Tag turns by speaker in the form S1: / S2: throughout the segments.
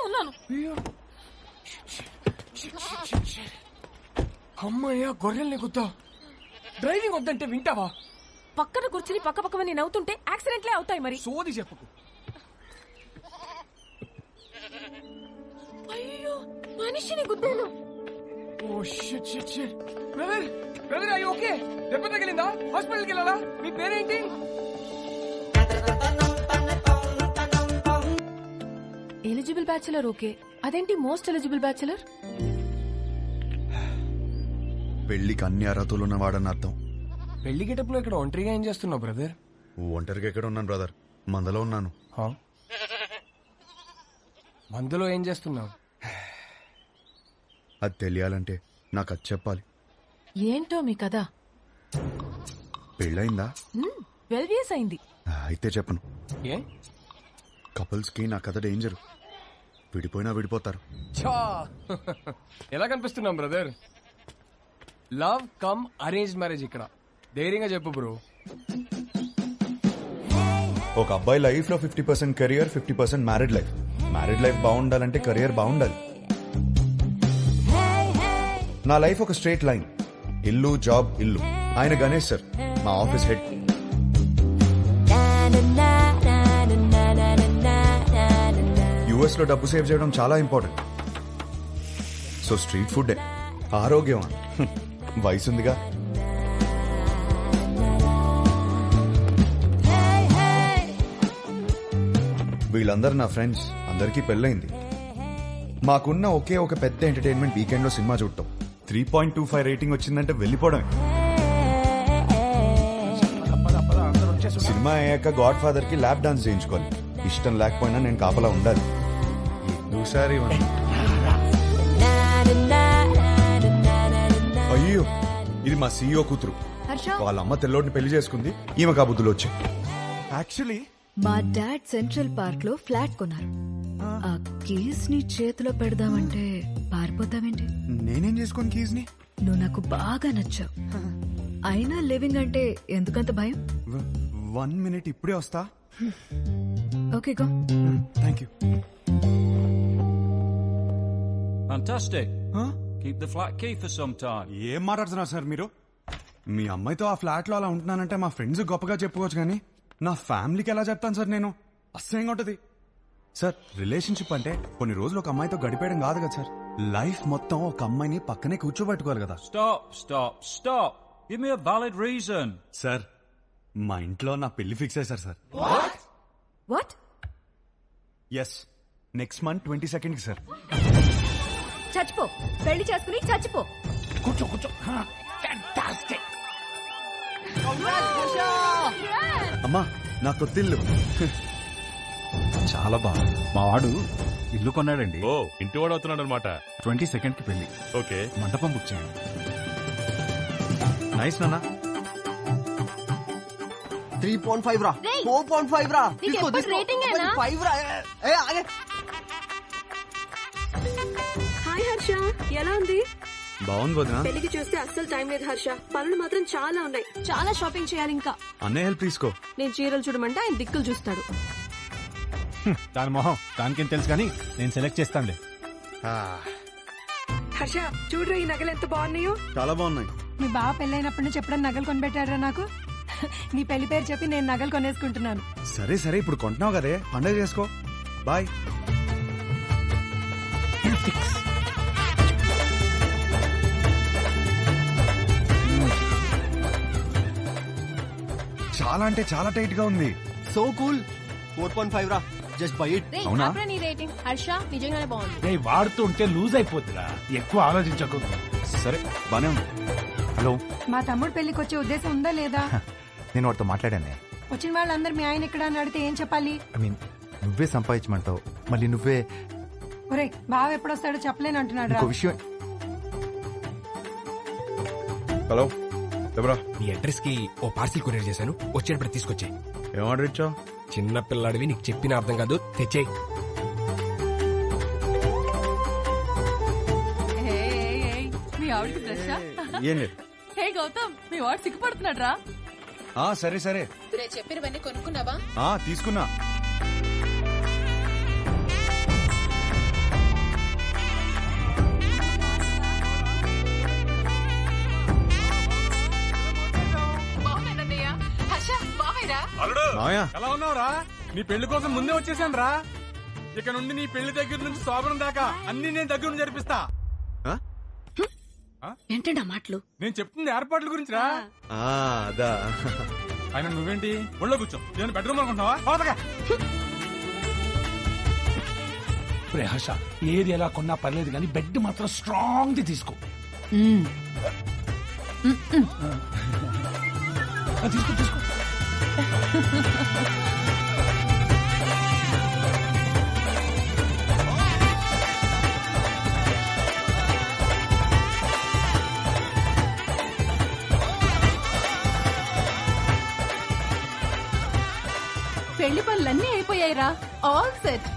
S1: ఉన్నాను.
S2: అమ్మయ్యా, గొర్రెల్ని గుద్దా. డ్రైవింగ్ వద్దంటే వింటావా?
S1: పక్కన కూర్చుని పక్క పక్కవని నవ్వుతుంటే యాక్సిడెంట్లే అవుతాయి. మరి
S2: సోది చెప్పుకు.
S1: అయ్యో, మనిషిని గుద్దాను.
S2: Oh shit shit shit. Brother brother, అయ్యో ఓకే? దెబ్బ తగిలిందా? హాస్పిటల్కి వెళ్ళాలా? మీ పేరేంటి?
S1: Eligible bachelor. ఓకే, అదేంటి మోస్ట్ ఎలిజిబుల్ బ్యాచులర్?
S3: పెళ్లికి అన్ని అర్హతలు ఉన్నవాడని అర్థం.
S2: పెళ్లి గెటప్లో ఇక్కడ ఒంటరిగా ఏం చేస్తున్నావు బ్రదర్?
S3: ఒంటరిగా ఎక్కడ ఉన్నాను బ్రదర్, మందలో ఉన్నాను.
S2: మందులో ఏం చేస్తున్నావు?
S3: అది తెలియాలంటే నాకు అది చెప్పాలి.
S1: ఏంటో మీ కదా?
S3: పెళ్ళయిందా?
S1: 12 years అయింది.
S3: అయితే చెప్పను.
S2: ఏ?
S3: కపుల్స్ కి నా కథ డేంజర్. విడిపోయినా విడిపోతారు.
S2: ఎలా కనిపిస్తున్నాం brother? Love come arrange marriage ఇక్కడ. ధైర్యంగా చెప్పు బ్రో.
S3: ఒక అబ్బాయి లైఫ్ లో 50% career, 50% married life. Married life బాగుండాలంటే కెరియర్ బాగుండాలి. నా లైఫ్ ఒక స్ట్రైట్ లైన్. ఇల్లు, జాబ్, ఇల్లు. ఆయన గణేష్ సార్, మా ఆఫీస్ హెడ్. యుఎస్ లో డబ్బు సేవ్ చేయడం చాలా ఇంపార్టెంట్. సో స్ట్రీట్ ఫుడ్ ఆరోగ్యం. వయసుందిగా. వీళ్ళందరూ నా ఫ్రెండ్స్. అందరికీ పెళ్ళైంది. మాకున్న ఒకే ఒక పెద్ద ఎంటర్టైన్మెంట్ వీకెండ్ లో సినిమా చూడటం. 3.25 రేటింగ్ వచ్చిందంటే వెళ్ళిపోవడమే. సినిమా అయ్యాక గాడ్ ఫాదర్ కి ల్యాప్ డాన్స్ చేయించుకోవాలి. ఇష్టం లేకపోయినా నేను కాపలా ఉండాలి. ఒకసారి అయ్యో, ఇది మా సీఈఓ కూతురు. వాళ్ళ అమ్మ తెల్లోడిని పెళ్లి చేసుకుంది. ఈమె కాబుద్దులు వచ్చాయి. యాక్చువల్లీ
S4: మా డాడ్ సెంట్రల్ పార్క్ లో ఫ్లాట్ కొన్నారు. ఆ కీస్ ని చేతిలో పెడదామంటే పారిపోతావేంటి?
S3: నేనేం చేసుకోను కీస్ ని?
S4: నువ్వు నాకు బాగా నచ్చావు. అయినా లివింగ్ అంటే ఎందుకంత భయం?
S3: 1 minute, ఇప్పుడే వస్తా.
S4: Okay, go.
S3: Thank you.
S5: Fantastic. Keep the flat key for some time.
S3: ఏం మాట్లాడుతున్నారు సార్ మీరు? మీ అమ్మాయితో ఆ ఫ్లాట్ లో అలా ఉంటున్నానంటే మా ఫ్రెండ్స్ గొప్పగా చెప్పుకోవచ్చు, కానీ నా ఫ్యామిలీకి ఎలా చెప్తాను సార్ నేను? అసహ్యంగా ఉంటది సార్. రిలేషన్షిప్ అంటే కొన్ని రోజులు ఒక అమ్మాయితో గడిపేయడం కాదు కదా సార్. లైఫ్ మొత్తం ఒక అమ్మాయిని పక్కనే కూర్చోబెట్టుకోవాలి కదా.
S5: Stop. Give me a valid reason.
S3: Sir, మా ఇంట్లో నా పెళ్లి ఫిక్స్ అయ్యారు sir.
S1: What?
S3: Yes, next month 22nd sir.
S4: చచ్చిపో, పెళ్లి చేసుకుని చచ్చిపో.
S2: కూర్చో.
S3: అమ్మా, నా కొత్తిల్లు.
S6: చాలా బాగా. మా వాడు ఇల్లు కొన్నాడండి.
S7: ఓ, ఇంటి వాడు అవుతున్నాడు అనమాట.
S6: 22nd కి పెళ్లి.
S7: ఓకే,
S6: మండపం బుక్ చేయండి.
S3: నైస్ నాన్న.
S8: 3.5 రా, 4.5 రా.
S9: హాయ్ హర్ష, ఎలా ఉంది?
S3: బాగుంది వదినా.
S9: పెళ్లికి చూస్తే అస్సలు టైం లేదు హర్ష. పనులు మాత్రం చాలా ఉన్నాయి. చాలా షాపింగ్ చేయాలి ఇంకా.
S3: అన్నయ్య హెల్ప్ తీసుకో.
S9: నేను చీరలు చూడమంటే ఆయన దిక్కులు చూస్తాడు.
S6: దాని మొహం దానికేం తెలుసు, కానీ నేను సెలెక్ట్ చేస్తానులే.
S9: హర్ష, చూడరా ఈ నగలు ఎంత బాగున్నాయో.
S3: చాలా బాగున్నాయి.
S9: మీ బావ పెళ్ళైనప్పటి నుంచి ఎప్పుడన్నా నగలు కొనిపెట్టారా నాకు? నీ పెళ్లి పేరు చెప్పి నేను నగలు కొనేసుకుంటున్నాను.
S3: సరే, ఇప్పుడు కొంటున్నావు కదే, పండుగ చేసుకో. బాయ్. చాలా అంటే చాలా టైట్ గా ఉంది.
S8: So cool. 4.5 రా, జస్ట్ బై ఇట్.
S3: అవునా?
S9: నీ రేటింగ్ హర్ష నిజంగానే బాగుంది.
S6: వాడుతూ ఉంటే లూజ్ అయిపోతుందా, ఎక్కువ ఆలోచించకు.
S3: సరే, బానే ఉంది.
S6: హలో,
S9: మా తమ్ముడు పెళ్లికి వచ్చే ఉద్దేశం ఉందా లేదా?
S6: నేను వాడితో మాట్లాడాను.
S9: వచ్చిన వాళ్ళందరూ మీ ఆయన ఎక్కడ అని అడిగితే ఏం చెప్పాలి?
S6: ఐ మీన్, నువ్వే సంపాదించమంటావు, మళ్ళీ నువ్వే.
S9: ఒరే, బావ ఎప్పుడొస్తాడో చెప్పలేను అంటున్నాడు.
S6: ఇంకో విషయం.
S3: హలో, ఎవరా?
S10: నీ అడ్రస్ కి ఓ పార్సిల్ కొరియర్ చేశాను, వచ్చేటప్పుడు తీసుకొచ్చాయి.
S3: ఏం ఆర్డర్ ఇచ్చావు?
S10: చిన్న పిల్లాడివి, నీకు చెప్పిన అర్థం కాదు, తెచ్చేయి.
S1: మీ ఆవిడకి ఫ్రెషా?
S3: ఏం లేదు.
S1: హే గౌతమ్, మీ వాడు సిగ్గుపడుతున్నాడు రా.
S3: సరే
S1: చెప్పినవన్నీ కొనుక్కున్నావా?
S3: తీసుకున్నా. మావయ్య
S2: ఎలా ఉన్నావురా? నీ పెళ్లి కోసం ముందే వచ్చేసాను రా. ఇక నుండి నీ పెళ్లి దగ్గర నుంచి శోభనం దాకా అన్ని నేను దగ్గర నుంచి జరిపిస్తా.
S4: ఏంటండి ఆ మాటలు?
S2: నేను చెప్తుంది ఏర్పాట్ల గురించి రా.
S3: అదా
S2: ఆయన నువ్వేంటి ఒళ్ళో కూర్చో, నేను బెడ్రూమ్ అనుకుంటున్నావా? అవతలగా.
S7: హర్ష ఏది ఎలా కొన్నా పర్లేదు కానీ బెడ్ మాత్రం స్ట్రాంగ్ ది తీసుకో. తీసుకో తీసుకో.
S1: పెళ్లి పనులన్నీ అయిపోయాయిరా. All set.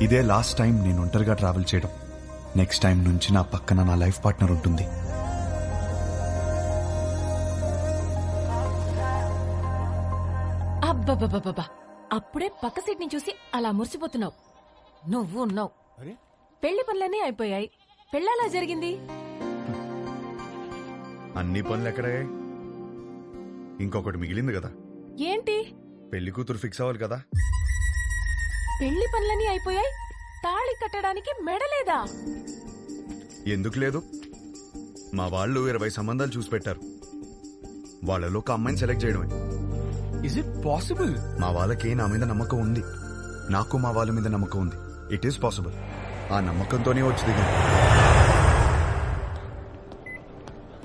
S3: ఇదే లాస్ట్ టైం నేను ఒంటరిగా ట్రావెల్ చేయడం. నెక్స్ట్ టైం నుంచి నా పక్కన నా లైఫ్ పార్ట్నర్ ఉంటుంది.
S1: అబ్బబ్బబ్బబ్బా, అప్పుడే పక్క సీట్ ని చూసి అలా మురిసిపోతున్నావు. నువ్వు ఉన్నావు. పెళ్లి పనులన్నీ అయిపోయాయి. పెళ్ళలా జరిగింది.
S3: అన్ని పనులు ఎక్కడే? ఇంకొకటి మిగిలింది కదా.
S1: ఏంటి?
S3: పెళ్లి కూతురు ఫిక్స్ అవ్వాలి కదా.
S1: పెళ్లి పనులన్నీ అయిపోయాయి. తాళి కట్టడానికి మెడలేదా?
S3: ఎందుకు లేదు? మా వాళ్ళు 20 సంబంధాలు చూసి పెట్టారు. వాళ్ళలో ఒక అమ్మాయిని సెలెక్ట్ చేయడమే.
S7: Is it possible?
S3: మా వాళ్ళకి నా మీద నమ్మకం ఉంది. నాకు మా వాళ్ళ మీద నమ్మకం ఉంది. It is possible. ఆ నమ్మకంతోనే వచ్చి దిగాను.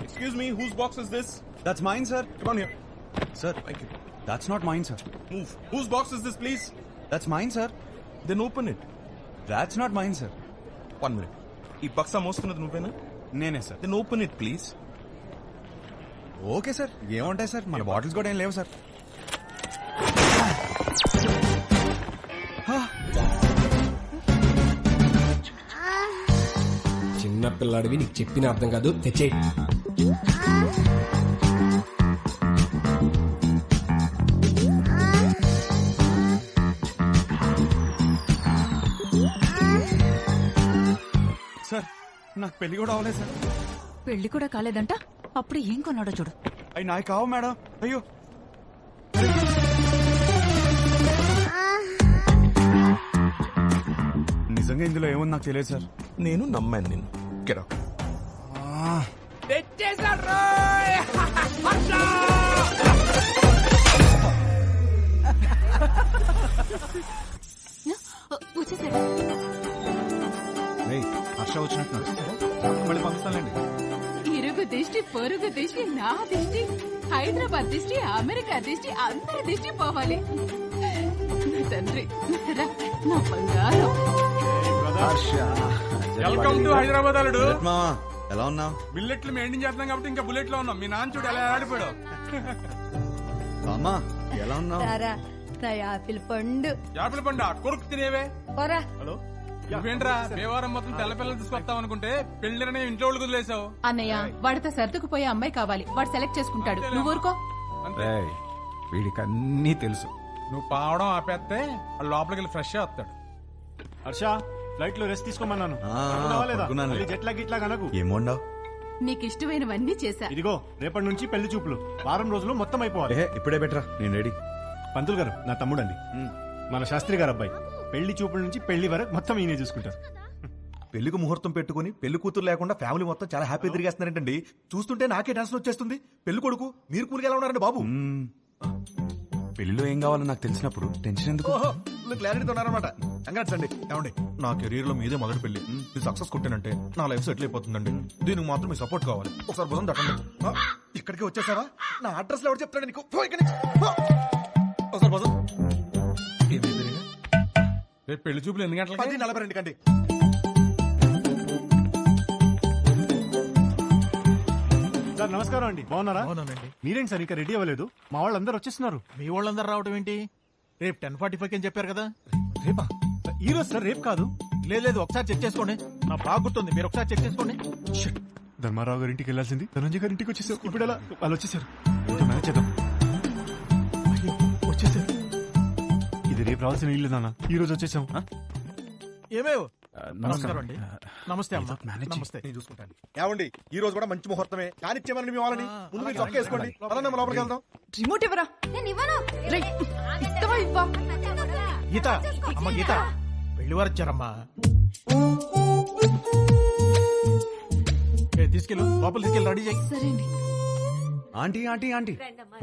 S6: Excuse me, whose box is this?
S3: That's mine, sir.
S6: Come on here.
S3: Sir, thank you. That's not mine, sir.
S6: Move. Whose box is this, please?
S3: That's mine, sir.
S6: Then open it.
S3: That's not mine, sir.
S6: 1 minute. ఈ బక్సా మోస్తున్నది నువ్వేనా?
S3: నేనే sir.
S6: Then open it, please.
S3: Okay sir. ఏముంటాయి sir, మన bottles కూడా ఏం లేవు sir.
S10: చిన్న పిల్లాడివి నీకు చెప్పిన అర్థం కాదు, తెచ్చేయి.
S3: సార్, నాకు పెళ్లి కూడా అవ్వలేదు సార్.
S4: పెళ్లి కూడా కాలేదంట. అప్పుడు ఏం కొన్నాడో చూడు.
S3: అవి నాకు కావు మేడం. అయ్యో, నిజంగా ఇందులో ఏముంది నాకు తెలియదు సార్.
S6: నేను నమ్మాను నిన్ను. Get out.
S2: తెచ్చేసాడు.
S4: వచ్చేసాడు.
S3: హర్ష వచ్చినట్టు మళ్ళీ పంపిస్తానండి.
S1: ఇరుగు దిష్టి, పొరుగు దిష్టి, నా దిష్టి, హైదరాబాద్ దిష్టి, అమెరికా దిష్టి, అందరి దిష్టి పోవాలి. నా తండ్రి, రా, నా బంగారం.
S2: వెల్కమ్ టు హైదరాబాద్ అల్లుడు.
S3: మావా, ఎలా ఉన్నావు?
S2: బిల్లెట్లు మెయింటైన్ చేస్తున్నాం కాబట్టి ఇంకా బుల్లెట్ లో ఉన్నాం. మీ నాన్న చూడు ఎలా ఆడిపోయాడు.
S3: అమ్మా, ఎలా ఉన్నావు?
S9: యాపిల్ పండు
S2: యాపిల్ పండు కొరుకు తినేవే.
S9: పోరా.
S2: హలో, నువ్వేంట్రా దేవారం మొత్తం తెల్ల పిల్లలు తీసుకొస్తావు అనుకుంటే పెళ్లిరనే ఇంట్లో వాళ్ళు వదిలేసావు.
S1: అన్నయ్య, వాడితో సర్దుకుపోయే అమ్మాయి కావాలి. వాడు సెలెక్ట్ చేసుకుంటాడు. నువ్వు ఊరుకో.
S7: వీడికి అన్నీ తెలుసు.
S2: నువ్వు పావడం ఆపేస్తే వాడు లోపలికి వెళ్ళి ఫ్రెష్ వస్తాడు.
S6: హర్ష, ఫ్లైట్ లో రెస్ట్ తీసుకోమన్నాను.
S3: పడుకున్నాను.
S6: జెట్లా గిట్లా కనకు.
S3: ఏమోండావు?
S1: నీకు ఇష్టమైనవన్నీ చేశా.
S6: ఇదిగో రేపటి నుంచి పెళ్లి చూపులు. వారం రోజులు మొత్తం అయిపోవాలి.
S3: ఇప్పుడే బెటరా, నేను రెడీ.
S6: పంతులు గారు నా తమ్ముడండి, మన శాస్త్రి గారు అబ్బాయి. పెళ్లి చూపుల నుంచి పెళ్లి వరకు మొత్తం ఈయనే చూసుకుంటారు.
S11: పెళ్లికి ముహూర్తం పెట్టుకుని పెళ్లి కూతురు లేకుండా ఫ్యామిలీ మొత్తం చాలా హ్యాపీ తిరిగేస్తున్నారంటండి. చూస్తుంటే నాకే డాన్స్ వచ్చేస్తుంది. పెళ్లి కొడుకు మీరు కూలికి ఎలా ఉన్నారండి బాబు?
S3: పెళ్లిలో ఏం కావాలో నాకు తెలిసినప్పుడు టెన్షన్ ఎందుకు?
S11: క్లారిటీతో ఉన్నారనమాట. కంగ్రాట్స్ అండి. ఏమండి, నా కెరీర్ లో మీదే మొదటి పెళ్లి. మీ సక్సెస్ కొట్టానంటే నా లైఫ్ సెటిల్ అయిపోతుందండి. దీనికి మాత్రం మీ సపోర్ట్ కావాలి. ఒకసారి భుజం తట్టండి. ఇక్కడికి వచ్చేసావా? నా అడ్రస్ లో ఎవరు చెప్తాడు నీకు? ఒకసారి భుజం.
S2: రేపు పెళ్లి చూపులు ఎన్ని గంటలకి?
S11: 10:42 కండి.
S6: సార్ నమస్కారం అండి, బాగున్నారా?
S11: అవునండి.
S6: మీరేంటి సార్ ఇంకా రెడీ అవ్వలేదు? మా వాళ్ళందరూ వచ్చేస్తున్నారు.
S11: మీ వాళ్ళందరూ రావడం ఏంటి? రేపు 10:45 అని చెప్పారు కదా.
S6: రేపా? ఈ రోజు సార్, రేపు కాదు.
S11: లేదు, ఒకసారి చెక్ చేసుకోండి. నా బాగా గుర్తుంది, మీరు ఒకసారి చెక్ చేసుకోండి.
S6: ధర్మారావు గారి ఇంటికి వెళ్ళాల్సింది ధనంజయ్ గారి ఇంటికి వచ్చేసారు. ఇప్పుడు ఎలా? వాళ్ళు వచ్చేసారు. ఏంటో మేనేజ్ చేద్దాం. అయ్యో, వచ్చేసారు. ఇదే అది రేపు రావాల్సిన ఇల్లు నాన్న, ఈ రోజు వచ్చేసాం.
S11: ఏమేవ్
S6: నమస్కారం
S11: అండి. నమస్తే అమ్మా. నమస్తే, నేను చూసుకుంటాను. ఏమండి, ఈ రోజు కూడా మంచి ముహూర్తమే. కానిచ్చేమని మీ వాళ్ళని ముందు మీరు చొక్కా వేసుకోండి. అలా మనం లోపలికి వెళ్దాం.
S1: రిమోట్ ఇవ్వరా. నేను ఇవ్వను. ఇస్తావా ఇవ్వా?
S11: గీత, అమ్మ గీత, పెళ్లి వారు వచ్చారమ్మా. తీసుకెళ్ళు, లోపల తీసుకెళ్ళి రెడీ చేయి.
S4: సరే అండి.
S3: ఆంటీ ఆంటీ ఆంటీ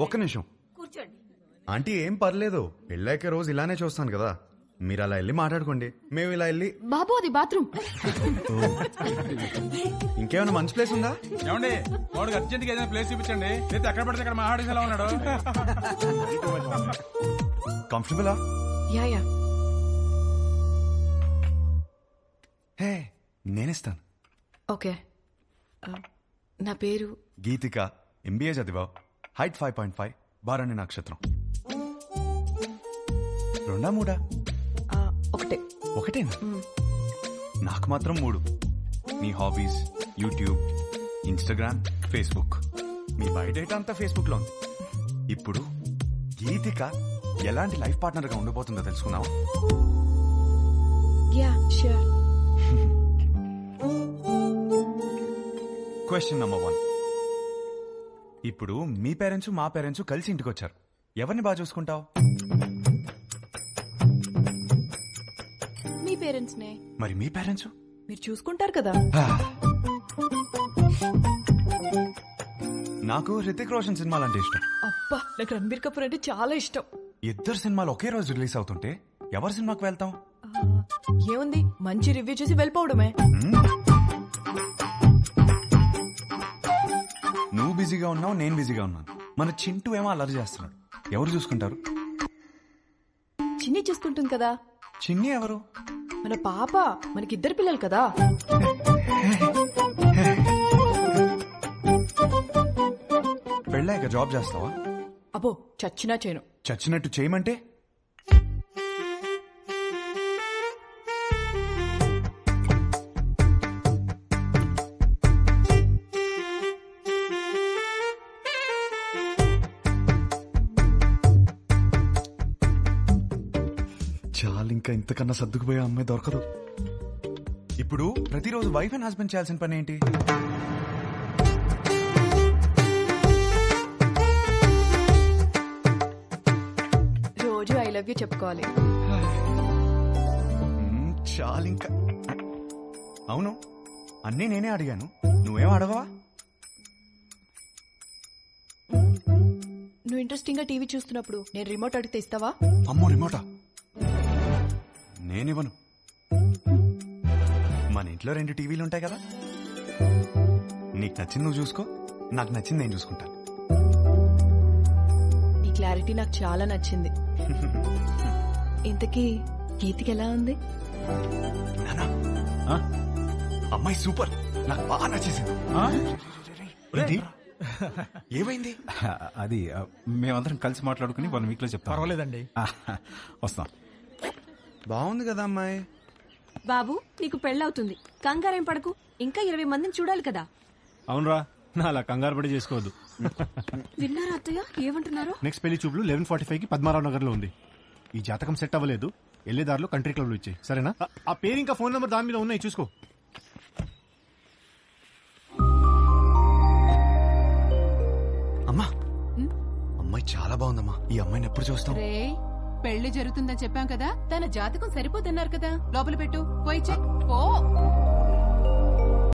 S3: ఒక్క నిమిషం.
S1: కూర్చోండి.
S3: ఆంటీ ఏం పర్లేదు, పెళ్ళాక రోజు ఇలానే చూస్తాను కదా, మీరు అలా వెళ్ళి మాట్లాడుకోండి, మేము ఇలా వెళ్ళి.
S1: బాబు అది బాత్రూమ్.
S3: ఇంకేమైనా మంచి ప్లేస్ ఉందా?
S2: ఏమండి వాడికి అర్జెంట్ గా ఏదైనా ప్లేస్ చూపించండి, లేదా ఎక్కడ పడితే అక్కడ మహాడేస్ ఎలా ఉన్నాడు.
S3: కంఫర్టబులా?
S4: Yeah yeah.
S3: హే, నేనిస్తాను.
S4: ఓకే. నా పేరు
S3: గీతిక, ఎంబీఏ చదివా, హైట్ 5.5, బారాణి నక్షత్రం. 2 3?
S4: ఒకటే.
S3: ఒకటేనా? నాకు మాత్రం 3. మీ హాబీస్ యూట్యూబ్, ఇన్స్టాగ్రామ్, ఫేస్బుక్. మీ బయోడేటా అంతా ఫేస్బుక్ లో ఉంది. ఇప్పుడు గీతిక ఎలాంటి లైఫ్ పార్ట్నర్ గా ఉండబోతుందో తెలుసుకున్నావా?
S4: Yeah sure.
S3: Question number 1. ఇప్పుడు మీ పేరెంట్స్ మా పేరెంట్స్ కలిసి ఇంటికి వచ్చారు, ఎవరిని బాగా చూసుకుంటావు?
S1: మీ పేరెంట్స్ నే.
S3: మరి మీ పేరెంట్స్?
S4: మీరు చూసుకుంటారు కదా.
S3: నాకు హృతిక్ రోషన్ సినిమాలు అంటే ఇష్టం.
S4: అబ్బా, నాకు రణబీర్ కపూర్ అంటే చాలా ఇష్టం.
S3: ఇద్దరు సినిమాలు ఒకే రోజు రిలీజ్ అవుతుంటే ఎవరి సినిమాకి వెళ్తాం?
S4: ఏముంది, మంచి రివ్యూ చూసి వెళ్ళిపోవడమే.
S3: నువ్వు బిజీగా ఉన్నావు, నేను బిజీగా ఉన్నాను. మన చింటూ ఏమో అల్లరి చేస్తున్నాడు, ఎవరు చూసుకుంటారు?
S4: చిన్ని చూసుకుంటుంది కదా.
S3: చిన్ని ఎవరు?
S4: మన పాప. మనకిద్దరు పిల్లలు కదా.
S3: పెళ్ళాక జాబ్ చేస్తావా?
S4: అబ్బో, చచ్చినా చేయను.
S3: చచ్చినట్టు చేయమంటే? చాలు, ఇంకా ఇంతకన్నా సర్దుకుపోయే అమ్మాయి దొరకదు. ఇప్పుడు ప్రతిరోజు వైఫ్ అండ్ హస్బెండ్ చేయాల్సిన పని ఏంటి?
S4: రోజు ఐ లవ్ యూ చెప్పుకోవాలి.
S3: చాలు ఇంకా. అవును, అన్నీ నేనే అడిగాను, నువ్వేం అడగవా?
S4: నువ్వు ఇంట్రెస్టింగ్ గా టీవీ చూస్తున్నప్పుడు నేను రిమోట్ అడిగితే ఇస్తావా?
S3: అమ్మో, రిమోటా? నేనివ్వను. మన ఇంట్లో 2 టీవీలు ఉంటాయి కదా, నీకు నచ్చింది నువ్వు చూసుకో, నాకు నచ్చింది నేను చూసుకుంటాను.
S4: నీ క్లారిటీ నాకు చాలా నచ్చింది. ఇంతకీ గీతికి ఎలా ఉంది?
S3: నానా, అమ్మాయి సూపర్, నాకు బాగా నచ్చేసింది. ఏమైంది?
S6: అది మేమందరం కలిసి మాట్లాడుకుని 1 వీక్ లో చెప్తాం.
S11: పర్వాలేదండి,
S6: వస్తాం.
S3: బాగుంది కదా అమ్మాయి.
S12: బాబు, నీకు పెళ్ళవుతుంది, కంగారేం పడకు. ఇంకా 20 మందిని చూడాలి కదా.
S6: అవునరా, నా అలా కంగారు పడి చేసుకోవద్దు.
S12: విన్నారా అత్తయ్య ఏమంటున్నారు?
S6: నెక్స్ట్ పెళ్లి చూపులు 11:45కి పద్మారావు నగర్ లో ఉంది. ఈ జాతకం సెట్ అవ్వలేదు, వెళ్లేదారిలో కంట్రీ క్లబ్ లో ఇచ్చాయి, సరేనా? ఆ పేరు ఇంకా ఫోన్ నెంబర్ దాని మీద ఉన్నాయి, చూసుకో.
S3: అమ్మా, అమ్మాయి చాలా బాగుందమ్మా. ఈ అమ్మాయిని ఎప్పుడు చూస్తాం?
S1: పెళ్లి జరుగుతుందని చెప్పాం కదా, తన జాతకం సరిపోతున్నారు కదా, లోపల పెట్టు, పోయి చెక్. పో.